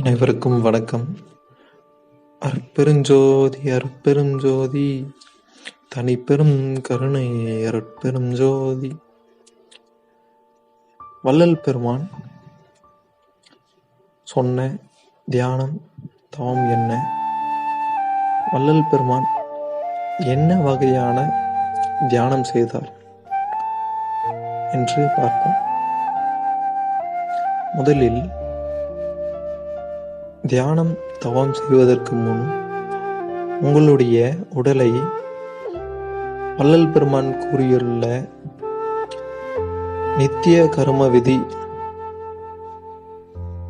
அனைவருக்கும் வணக்கம். அருட்பெருஞ்சோதி அருட்பெருஞ்சோதி தனிப்பெரும் கருணை அருட்பெரும் ஜோதி. வள்ளல் பெருமான் சொன்ன தியானம் தவம் என்ன? வள்ளல் பெருமான் என்ன வகையான தியானம் செய்தார் என்று பார்ப்போம். முதலில் தியானம் தவம் செய்வதற்கு முன் உங்களுடைய உடலை வள்ளல் பெருமான் கூறியுள்ள நித்திய கர்ம விதி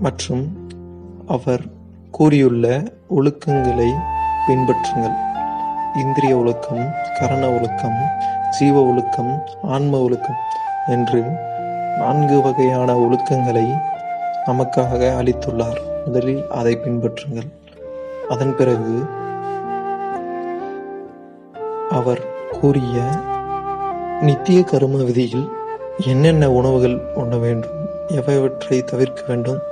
மற்றும் அவர் கூறியுள்ள ஒழுக்கங்களை பின்பற்றுங்கள். இந்திரிய ஒழுக்கம், கரண ஒழுக்கம், ஜீவ ஒழுக்கம், ஆன்ம ஒழுக்கம் என்று 4 வகையான ஒழுக்கங்களை நமக்காக அளித்துள்ளார். முதலில் அதை பின்பற்றுங்கள். அதன் பிறகு அவர் கூறிய நித்திய கர்ம விதியில் என்னென்ன உணவுகள் உண்ண வேண்டும், எவையவற்றை தவிர்க்க வேண்டும்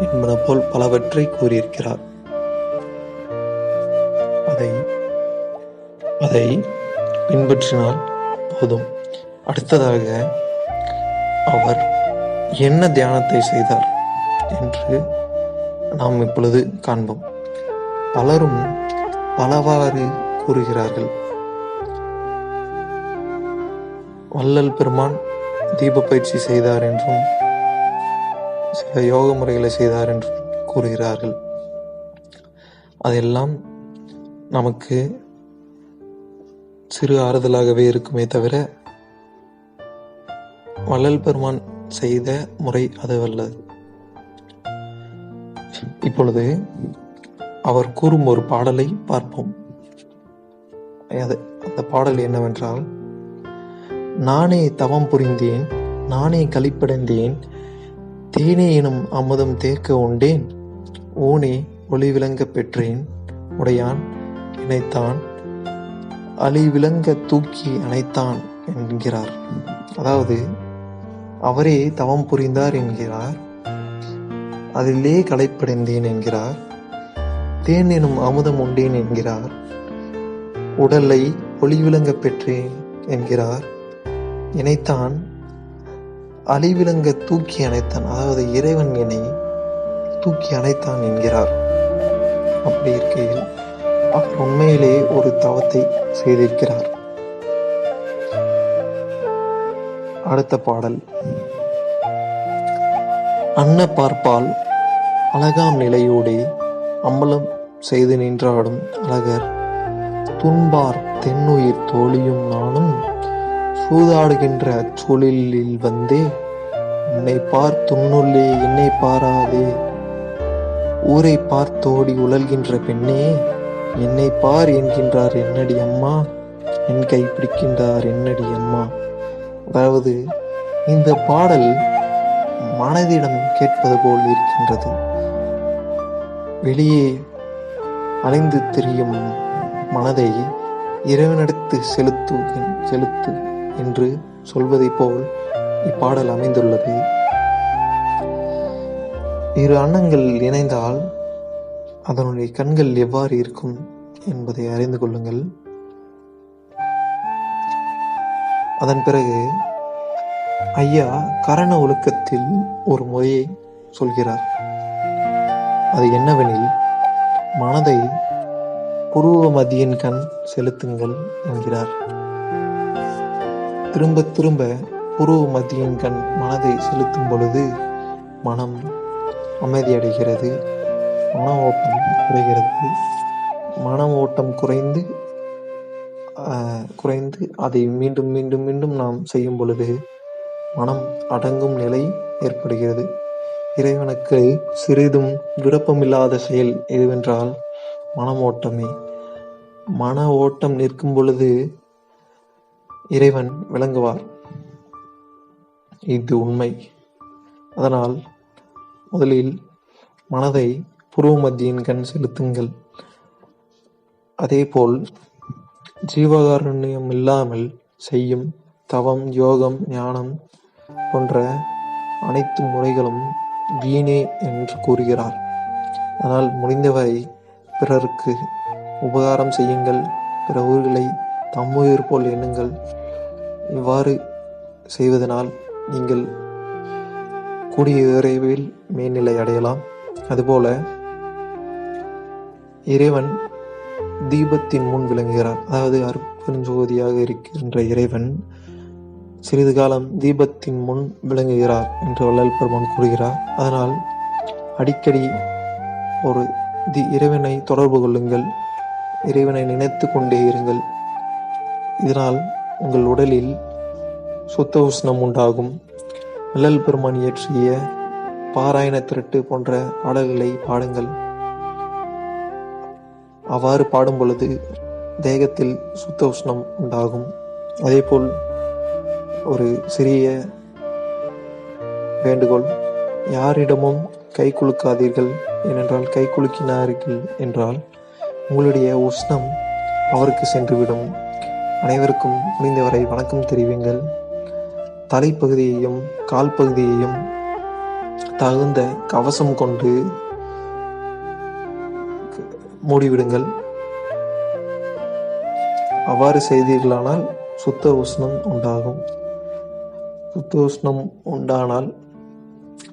என்பன போல் பலவற்றை கூறியிருக்கிறார். அதை பின்பற்றினால் போதும். அடுத்ததாக அவர் என்ன தியானத்தை செய்தார் என்று நாம் இப்பொழுது காண்போம். பலரும் பலவாறு கூறுகிறார்கள். வள்ளல் பெருமான் தீப பயிற்சி செய்தார் என்றும் சில யோக முறைகளை செய்தார் என்றும் கூறுகிறார்கள். அதெல்லாம் நமக்கு சிறு ஆறுதலாகவே இருக்குமே தவிர வள்ளல் பெருமான் செய்த முறை அதுவல்ல. இப்பொழுது அவர் கூறும் ஒரு பாடலை பார்ப்போம். அந்த பாடல் என்னவென்றால், நானே தவம் புரிந்தேன், நானே களிப்படைந்தேன், தேனே எனும் அமுதம் தேக்க உண்டேன், ஊனே ஒளி விளங்க பெற்றேன், உடையான் இணைத்தான், அலி விளங்க தூக்கி அணைத்தான் என்கிறார். அதாவது அவரே தவம் புரிந்தார் என்கிறார், அதிலே களைப்படைந்தேன் என்கிறார், தேன் எனும் அமுதம் உண்டேன் என்கிறார், உடலை ஒளி விளங்க பெற்றேன் என்கிறார், இணைத்தான், அழிவிளங்க தூக்கி அணைத்தான், அதாவது இறைவன் என்னை தூக்கி அணைத்தான் என்கிறார். அப்படி இருக்கையில் அவர் உண்மையிலே ஒரு தவத்தை செய்திருக்கிறார். அடுத்த பாடல், அன்ன பார்ப்பால் அழகாம் நிலையோடே அம்பலம் செய்து நின்றாடும் அழகர், துன்பார் தென்னுயிர் தோழியும் நானும் சூதாடுகின்ற அச்சூழலில் வந்தே, உன்னை பார் துன்னுள்ளே என்னை பாராதே, ஊரை பார்த்தோடி உழல்கின்ற பெண்ணே, என்னை பார் என்கின்றார் என்னடி அம்மா, என் கை பிடிக்கின்றார் என்னடி அம்மா. அதாவது இந்த பாடல் மனதிடம் கேட்பது போல் இருக்கின்றது. வெளியே அலைந்து திரியும் மனதை இறைவனிடத்து செலுத்து என்று சொல்வதை போல் இப்பாடல் அமைந்துள்ளது. இரு அன்னங்கள் இணைந்தால் அதனுடைய கண்கள் எவ்வாறு இருக்கும் என்பதை அறிந்து கொள்ளுங்கள். அதன் பிறகு ஐயா கரண ஒழுக்கத்தில் ஒரு முறையை சொல்கிறார். அது என்னவெனில், மனதை புருவ மத்தியின் கண் செலுத்துங்கள் என்கிறார். திரும்ப திரும்ப புருவ மத்தியின் கண் மனதை செலுத்தும் பொழுது மனம் அமைதியடைகிறது, மன ஓட்டம் குறைகிறது. மன ஓட்டம் குறைந்து அதை மீண்டும் மீண்டும் மீண்டும் நாம் செய்யும் பொழுது மனம் அடங்கும் நிலை ஏற்படுகிறது. இறைவனுக்கு சிறிதும் விருப்பமில்லாத செயல் எதுவென்றால் மனம் ஓட்டமே. மன ஓட்டம் நிற்கும் பொழுது இறைவன் விளங்குவார். இது உண்மை. அதனால் முதலில் மனதை புருவ மத்தியின் கண் செலுத்துங்கள். அதேபோல் ஜீவகாருண்யம் இல்லாமல் செய்யும் தவம், யோகம், ஞானம் போன்ற அனைத்து முறைகளும் வீணே என்று கூறுகிறார். அதனால் முடிந்தவரை பிறருக்கு உபகாரம் செய்யுங்கள். பிற உயிர்களை தம்முயிர் போல் எண்ணுங்கள். இவ்வாறு செய்வதனால் நீங்கள் கூடிய விரைவில் மேல்நிலை அடையலாம். அதுபோல இறைவன் தீபத்தின் முன் விளங்குகிறார். அதாவது அருட்பெருஞ்சோதியாக இருக்கின்ற இறைவன் சிறிது காலம் தீபத்தின் முன் விளங்குகிறார் என்று வள்ளல் பெருமான் கூறுகிறார். அதனால் அடிக்கடி ஒரு இறைவனை தொடர்பு கொள்ளுங்கள். இறைவனை நினைத்து கொண்டே இருங்கள். இதனால் உங்கள் உடலில் சுத்த உஷ்ணம் உண்டாகும். வள்ளல் பெருமான் இயற்றிய பாராயண திரட்டு போன்ற பாடல்களை பாடுங்கள். அவ்வாறு பாடும் பொழுது தேகத்தில் சுத்த உஷ்ணம் உண்டாகும். அதேபோல் ஒரு சிறிய வேண்டுகோள், யாரிடமும் கை குலுக்காதீர்கள். ஏனென்றால் கை குலுக்கினார்கள் என்றால் உங்களுடைய உஷ்ணம் அவருக்கு சென்றுவிடும். அனைவருக்கும் முடிந்தவரை வணக்கம் தெரிவிங்கள். தலைப்பகுதியையும் கால் பகுதியையும் தகுந்த கவசம் கொண்டு மூடிவிடுங்கள். அவ்வாறு செய்தீர்களானால் சுத்த உஷ்ணம் உண்டாகும். சுத்த உஷ்ணம் உண்டானால்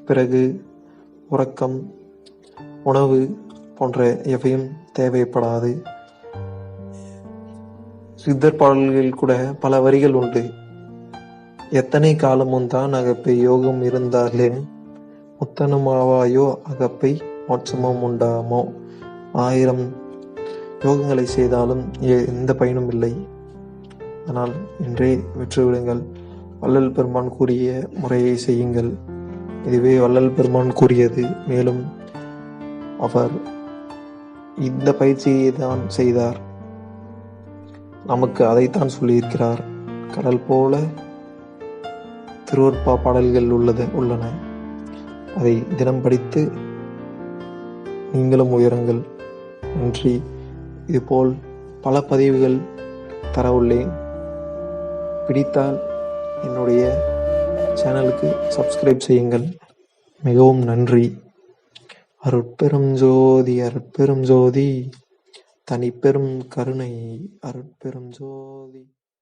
பிறகு உறக்கம், உணவு போன்ற எவையும் தேவைப்படாது. சித்தர் பாடல்களில் கூட பல வரிகள் உண்டு. எத்தனை காலமும் தான் அகப்பை யோகம் இருந்தாலேன், முத்தனுமாவாயோ அகப்பை மோட்சமும் உண்டாமோ. 1000 யோகங்களை செய்தாலும் எந்த பயனும் இல்லை. ஆனால் இன்றே விற்றுவிடுங்கள். வள்ளல் பெருமான் கூறிய முறையை செய்யுங்கள். இதுவே வள்ளல் பெருமான் கூறியது. மேலும் அவர் இந்த பயிற்சியை தான் செய்தார். நமக்கு அதைத்தான் சொல்லியிருக்கிறார். கடல் போல திருவருட்பா பாடல்கள் உள்ளன. அதை தினம் படித்து நீங்களும் உயருங்கள். நன்றி. இதுபோல் பல பதிவுகள் தர உள்ளேன். பிடித்தால் என்னுடைய சேனலுக்கு சப்ஸ்கிரைப் செய்யுங்கள். மிகவும் நன்றி. அருட்பெரும் ஜோதி, அருட்பெரும் ஜோதி, தனிப்பெரும் கருணை, அருட்பெரும் ஜோதி.